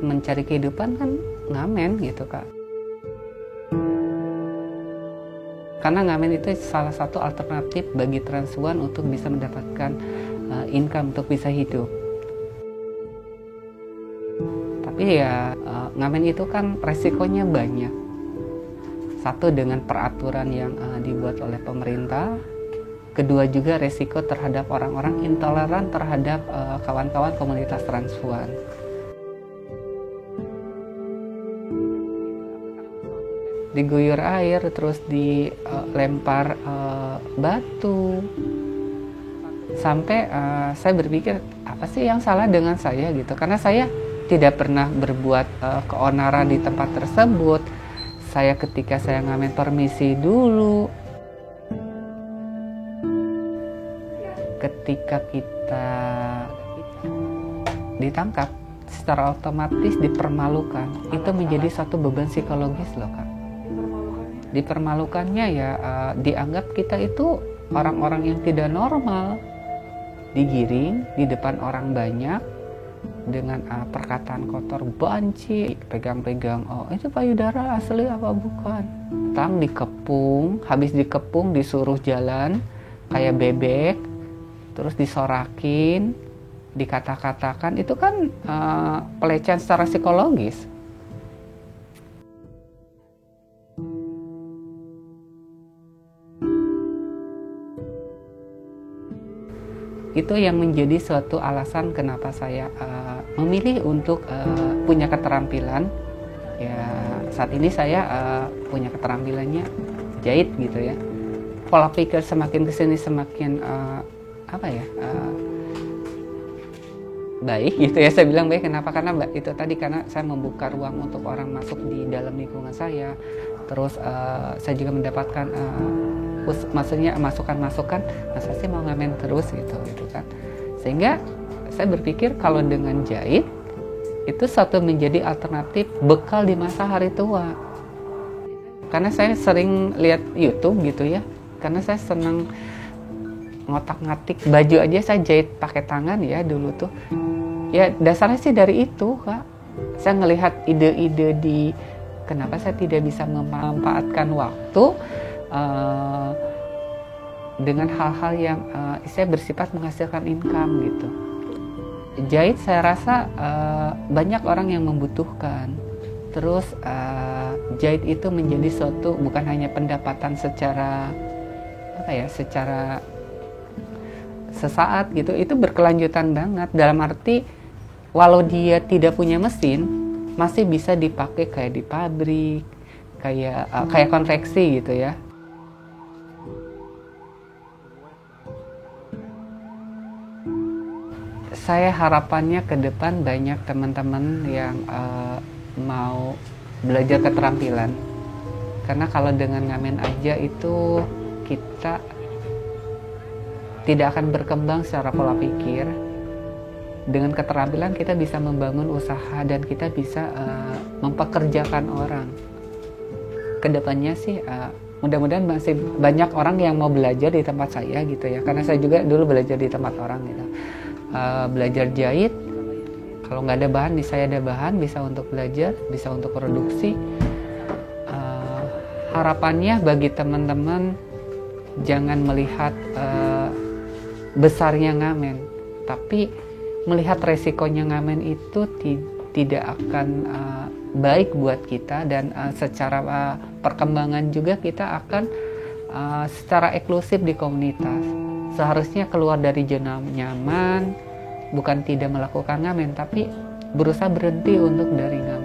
mencari kehidupan kan ngamen gitu Kak. Karena ngamen itu salah satu alternatif bagi transpuan untuk bisa mendapatkan income untuk bisa hidup. Tapi ya ngamen itu kan resikonya banyak. Satu dengan peraturan yang dibuat oleh pemerintah. Kedua juga resiko terhadap orang-orang intoleran terhadap kawan-kawan komunitas transpuan. Diguyur air, terus dilempar batu. Sampai saya berpikir, apa sih yang salah dengan saya gitu. Karena saya tidak pernah berbuat keonaran di tempat tersebut. Ketika saya ngamen permisi dulu. Ketika kita ditangkap, secara otomatis dipermalukan. Itu menjadi satu beban psikologis loh Kak. Dipermalukannya ya dianggap kita itu orang-orang yang tidak normal. Digiring di depan orang banyak dengan perkataan kotor, banci, pegang-pegang, oh itu payudara asli apa bukan. Tang dikepung, habis dikepung disuruh jalan kayak bebek, terus disorakin, dikata-katakan, itu kan pelecehan secara psikologis. Itu yang menjadi suatu alasan kenapa saya memilih untuk punya keterampilan. Ya saat ini saya punya keterampilannya jahit gitu ya. Pola pikir semakin kesini semakin baik gitu ya. Saya bilang baik kenapa? Karena itu tadi, karena saya membuka ruang untuk orang masuk di dalam lingkungan saya. Terus saya juga mendapatkan maksudnya masukan-masukan, masa sih mau ngamen terus gitu kan. Sehingga saya berpikir kalau dengan jahit itu satu menjadi alternatif bekal di masa hari tua. Karena saya sering lihat YouTube gitu ya. Karena saya senang ngotak-ngatik baju aja, saya jahit pakai tangan ya dulu tuh. Ya dasarnya sih dari itu Kak. Saya ngelihat ide-ide di kenapa saya tidak bisa memanfaatkan waktu dengan hal-hal yang saya bersifat menghasilkan income gitu. Jahit saya rasa banyak orang yang membutuhkan. Terus jahit itu menjadi suatu bukan hanya pendapatan secara secara sesaat gitu, itu berkelanjutan banget. Dalam arti walau dia tidak punya mesin, masih bisa dipakai kayak di pabrik, kayak konveksi gitu ya. Saya harapannya ke depan banyak teman-teman yang mau belajar keterampilan. Karena kalau dengan ngamen aja itu kita tidak akan berkembang secara pola pikir. Dengan keterampilan kita bisa membangun usaha dan kita bisa mempekerjakan orang. Kedepannya sih mudah-mudahan masih banyak orang yang mau belajar di tempat saya gitu ya. Karena saya juga dulu belajar di tempat orang gitu. Belajar jahit, kalau nggak ada bahan, di saya ada bahan, bisa untuk belajar, bisa untuk produksi. Harapannya bagi teman-teman jangan melihat besarnya ngamen, tapi melihat resikonya ngamen itu tidak akan baik buat kita, dan secara perkembangan juga kita akan secara eksklusif di komunitas. Seharusnya keluar dari zona nyaman, bukan tidak melakukan ngamen, tapi berusaha berhenti untuk dari ngamen.